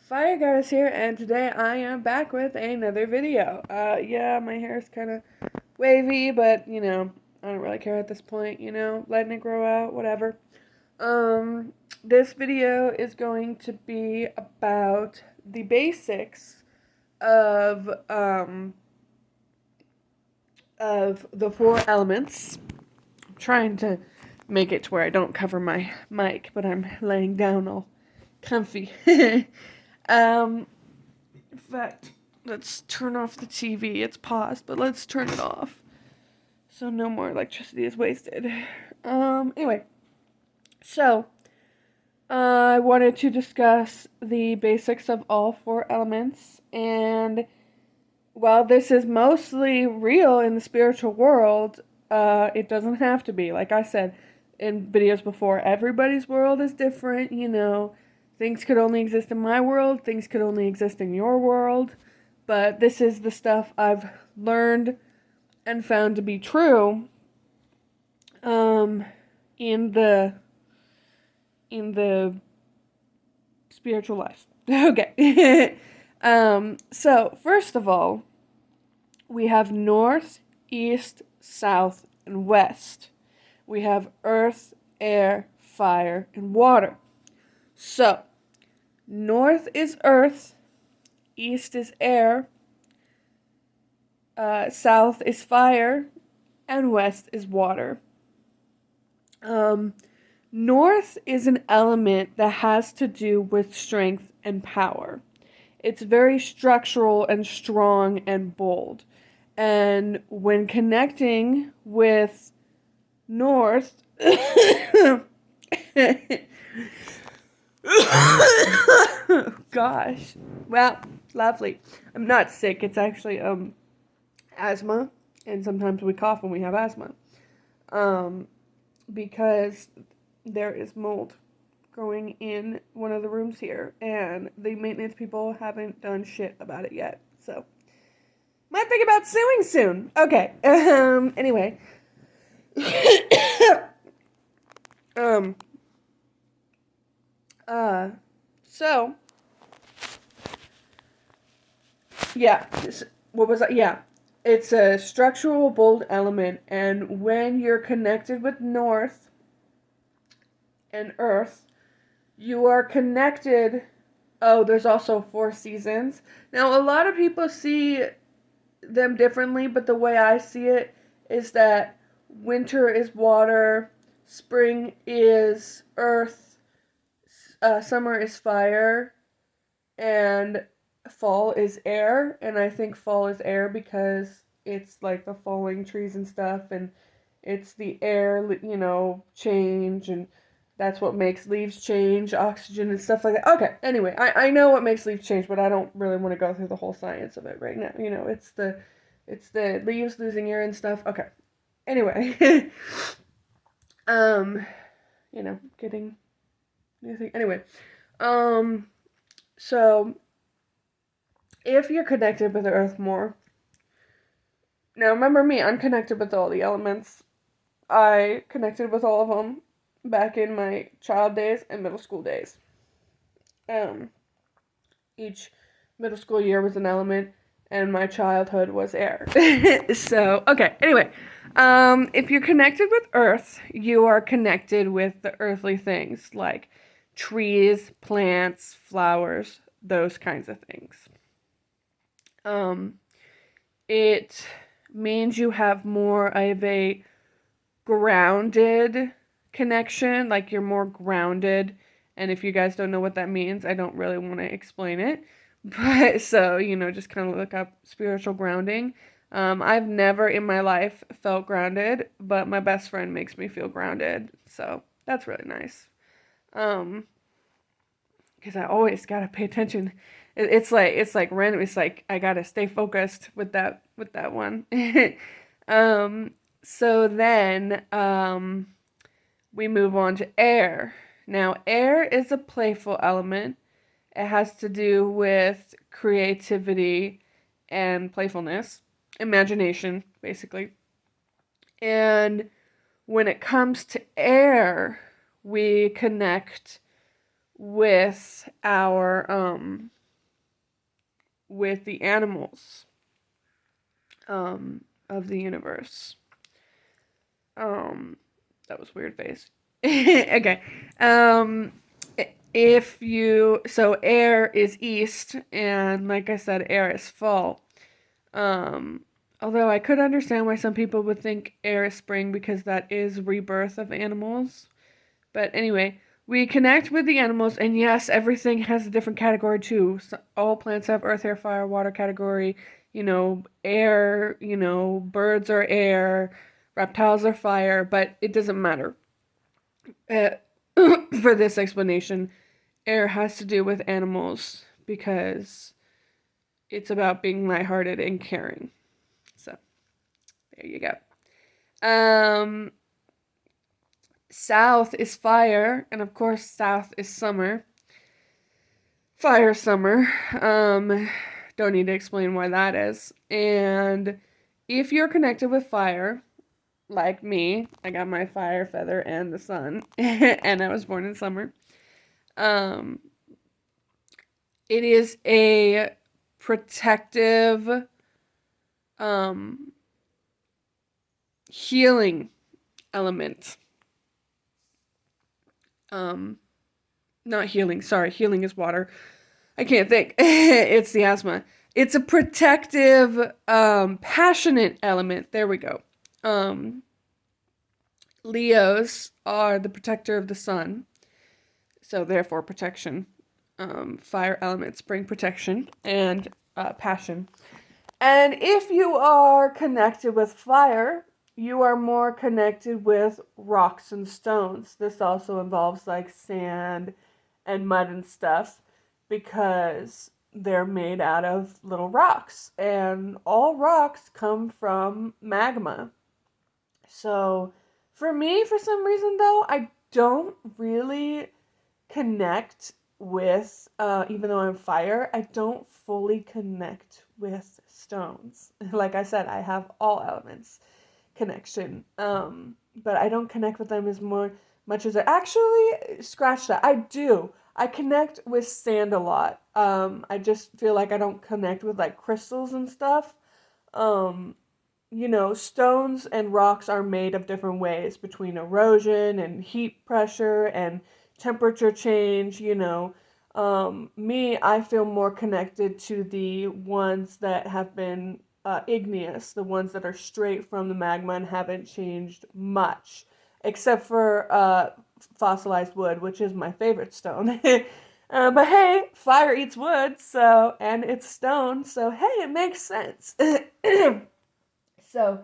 Fire Goddess here, and today I am back with another video. Yeah, my hair is kind of wavy, but, I don't really care at this point, letting it grow out, whatever. This video is going to be about the basics of, of the four elements. I'm trying to make it to where I don't cover my mic, but I'm laying down all comfy. Um, in fact, let's turn off the TV. It's paused, but let's turn it off. So no more electricity is wasted. Anyway, so I wanted to discuss the basics of all four elements, and while this is mostly real in the spiritual world, it doesn't have to be. Like I said in videos before, everybody's world is different, Things could only exist in my world, things could only exist in your world, but this is the stuff I've learned and found to be true in the spiritual life. Okay. So first of all, we have north, east, south, and west. We have earth, air, fire, and water. So, north is earth, east is air, south is fire, and west is water. North is an element that has to do with strength and power. It's very structural and strong and bold. And when connecting with north, gosh. Well, lovely. I'm not sick. It's actually asthma, and sometimes we cough when we have asthma. Because there is mold growing in one of the rooms here, and the maintenance people haven't done shit about it yet. So, might think about suing soon. Okay. Anyway. So, yeah, what was that? Yeah, it's a structural bold element, and when you're connected with North and Earth, you are connected. Oh, there's also four seasons. Now, a lot of people see them differently, but the way I see it is that winter is water, spring is earth, summer is fire, and fall is air. And I think fall is air because it's like the falling trees and stuff, and it's the air, change, and that's what makes leaves change, oxygen and stuff like that. Okay, anyway, I know what makes leaves change, but I don't really want to go through the whole science of it right now. It's the leaves losing air and stuff. Okay. Anyway, um, getting anything. Anyway, so if you're connected with the earth more, now remember me, I'm connected with all the elements. I connected with all of them back in my child days and middle school days. Each middle school year was an element, and my childhood was air. So, okay, anyway. If you're connected with Earth, you are connected with the earthly things like trees, plants, flowers, those kinds of things. It means you have more of a grounded connection, like you're more grounded. And if you guys don't know what that means, I don't really want to explain it. But so, just kind of look up spiritual grounding. I've never in my life felt grounded, but my best friend makes me feel grounded. So that's really nice. Because I always gotta pay attention. It's like random. It's like I gotta stay focused with that one. So then we move on to air. Now, air is a playful element. It has to do with creativity and playfulness, imagination, basically. And when it comes to air, we connect with our with the animals of the universe. That was a weird face. Okay. If you so air is east, and like I said, air is fall. Um, Although I could understand why some people would think air is spring because that is rebirth of animals. But anyway, we connect with the animals, and yes, everything has a different category too. So all plants have earth, air, fire, water category. Air, birds are air, reptiles are fire, but it doesn't matter. Uh, for this explanation, air has to do with animals because it's about being lighthearted and caring. So, there you go. Um, South is fire, and of course, south is summer. Fire summer. Don't need to explain why that is. And if you're connected with fire, like me, I got my fire feather and the sun, and I was born in summer. Um, it is a protective, um, healing element. Um, Not healing, sorry, healing is water. I can't think. It's the asthma. It's a protective, passionate element. There we go. Leos are the protector of the sun, so therefore protection. Fire elements bring protection and passion. And if you are connected with fire, you are more connected with rocks and stones. This also involves like sand and mud and stuff because they're made out of little rocks. And all rocks come from magma. So for me, for some reason though, I don't really connect with, even though I'm fire, I don't fully connect with stones. Like I said, I have all elements connection, but I don't connect with them as much as I actually scratch that. I do. I connect with sand a lot. I just feel like I don't connect with like crystals and stuff. Um, Stones and rocks are made of different ways between erosion and heat pressure and temperature change. I feel more connected to the ones that have been igneous, the ones that are straight from the magma and haven't changed much, except for fossilized wood, which is my favorite stone. But hey, fire eats wood, and it's stone, so hey, it makes sense. So,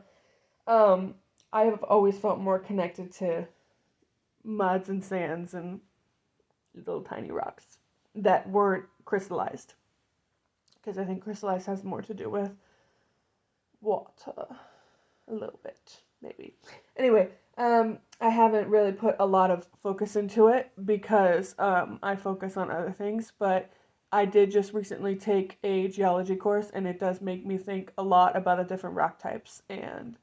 um, I have always felt more connected to muds and sands and little tiny rocks that weren't crystallized. Because I think crystallized has more to do with water. A little bit, maybe. Anyway, I haven't really put a lot of focus into it because I focus on other things, but I did just recently take a geology course, and it does make me think a lot about the different rock types and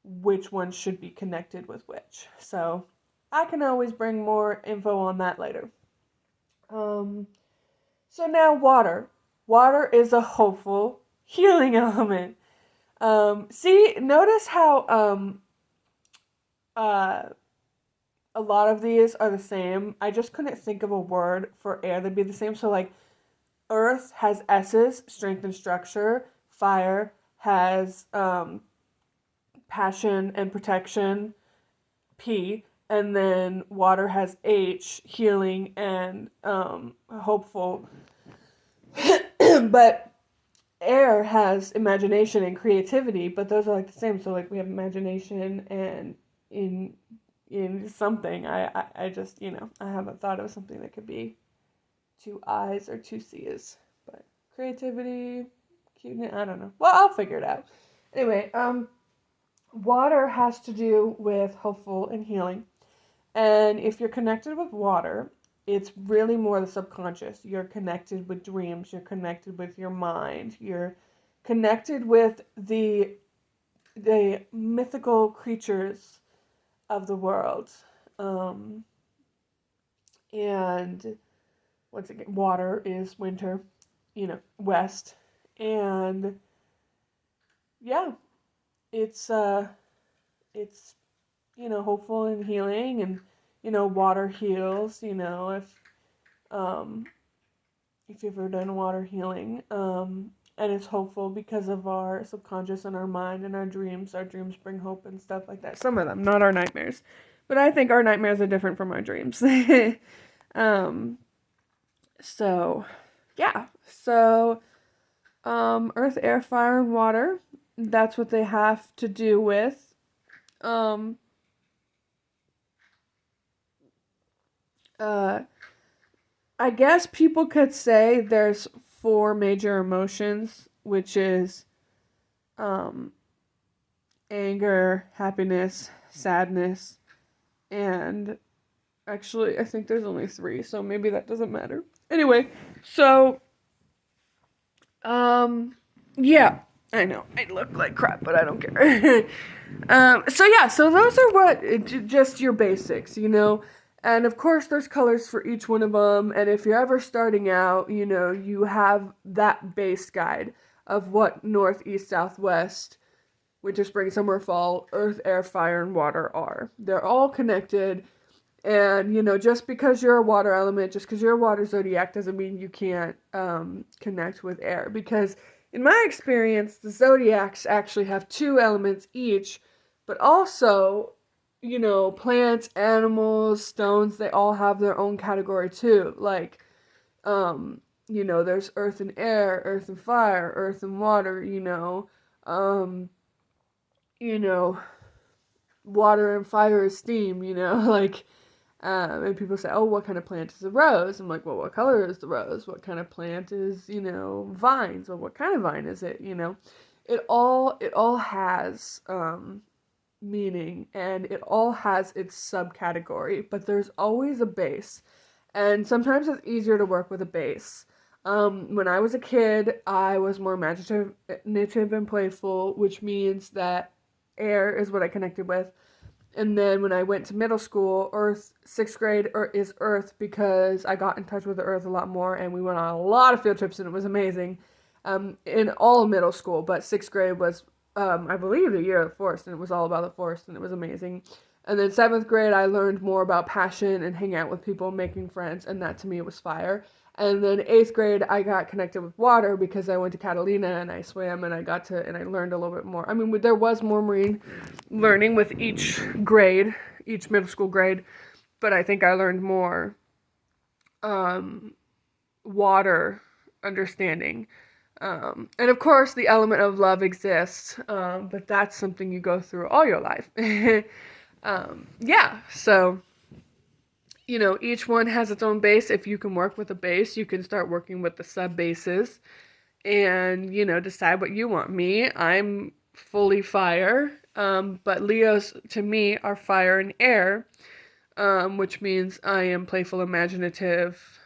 which ones should be connected with which. So I can always bring more info on that later. So now water. Water is a hopeful, healing element. Notice how uh, a lot of these are the same. I just couldn't think of a word for air that'd be the same. So like earth has S's, strength and structure. Fire has passion and protection, P, and then water has H, healing and hopeful. But air has imagination and creativity, but those are like the same. So like we have imagination and in something. I just I haven't thought of something that could be two I's or two C's, but creativity, cuteness. I don't know. Well, I'll figure it out. Anyway, water has to do with hopeful and healing. And if you're connected with water, it's really more the subconscious. You're connected with dreams, you're connected with your mind, you're connected with the mythical creatures of the world. And once again, water is winter, west, And yeah, it's it's hopeful and healing, and water heals, um if you've ever done water healing. And it's hopeful because of our subconscious and our mind and our dreams. Our dreams bring hope and stuff like that. Some of them, not our nightmares. But I think our nightmares are different from our dreams. um, so, yeah. So, earth, air, fire, and water. That's what they have to do with. Um, uh, I guess people could say there's 4 major emotions, which is um, anger, happiness, sadness, and actually, I think there's only 3, so maybe that doesn't matter. Anyway, so, yeah, I know, I look like crap, but I don't care. So yeah, so those are just your basics, and of course there's colors for each one of them, and if you're ever starting out, you have that base guide of what north, east, south, west, winter, spring, summer, fall, earth, air, fire, and water are. They're all connected, and, just because you're a water element, just because you're a water zodiac doesn't mean you can't connect with air, because in my experience, the zodiacs actually have 2 elements each, but also, plants, animals, stones, they all have their own category too. Like, there's earth and air, earth and fire, earth and water, um, you know, water and fire is steam, like, and people say, oh, what kind of plant is a rose? I'm like, well, what color is the rose? What kind of plant is, vines? Well, what kind of vine is it? It all has, meaning, and it all has its subcategory, but there's always a base. And sometimes it's easier to work with a base. When I was a kid, I was more imaginative and playful, which means that air is what I connected with. And then when I went to middle school, Earth, 6th grade is Earth, because I got in touch with the Earth a lot more, and we went on a lot of field trips, and it was amazing. In all middle school, but 6th grade was, I believe, the year of the forest, and it was all about the forest, and it was amazing. And then 7th grade, I learned more about passion and hanging out with people, making friends, and that to me was fire. And then 8th grade, I got connected with water because I went to Catalina and I swam, and I learned a little bit more. I mean, there was more marine learning with each grade, each middle school grade, but I think I learned more water understanding. And of course, the element of love exists, but that's something you go through all your life. Yeah, so each one has its own base. If you can work with a base, you can start working with the sub bases and, decide what you want. Me, I'm fully fire, but Leos to me are fire and air, which means I am playful, imaginative,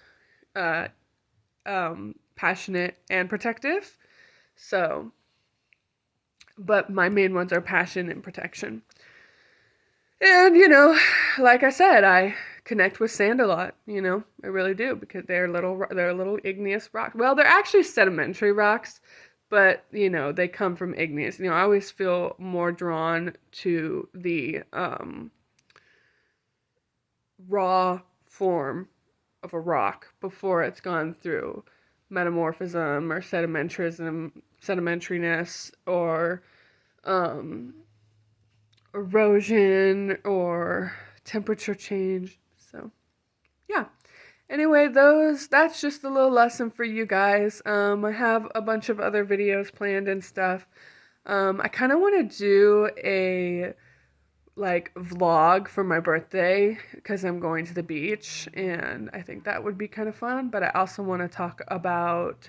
passionate, and protective. So, but my main ones are passion and protection. And, like I said, I connect with sand a lot, I really do, because they're little igneous rocks. Well, they're actually sedimentary rocks, but, they come from igneous. I always feel more drawn to the raw form of a rock before it's gone through metamorphism or sedimentariness, or erosion or temperature change. So, yeah. Anyway, that's just a little lesson for you guys. I have a bunch of other videos planned and stuff. I kind of want to do a vlog for my birthday because I'm going to the beach, and I think that would be kind of fun. But I also want to talk about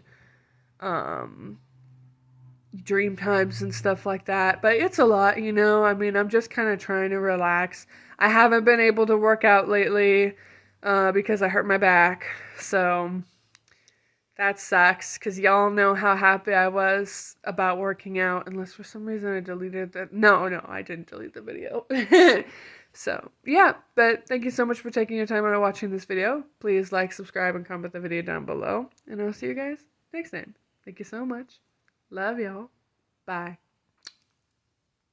dream times and stuff like that. But it's a lot, I mean, I'm just kind of trying to relax. I haven't been able to work out lately because I hurt my back. So that sucks, because y'all know how happy I was about working out, unless for some reason I deleted that. No, I didn't delete the video. So, yeah, but thank you so much for taking your time out of watching this video. Please like, subscribe, and comment the video down below, and I'll see you guys next time. Thank you so much. Love y'all. Bye.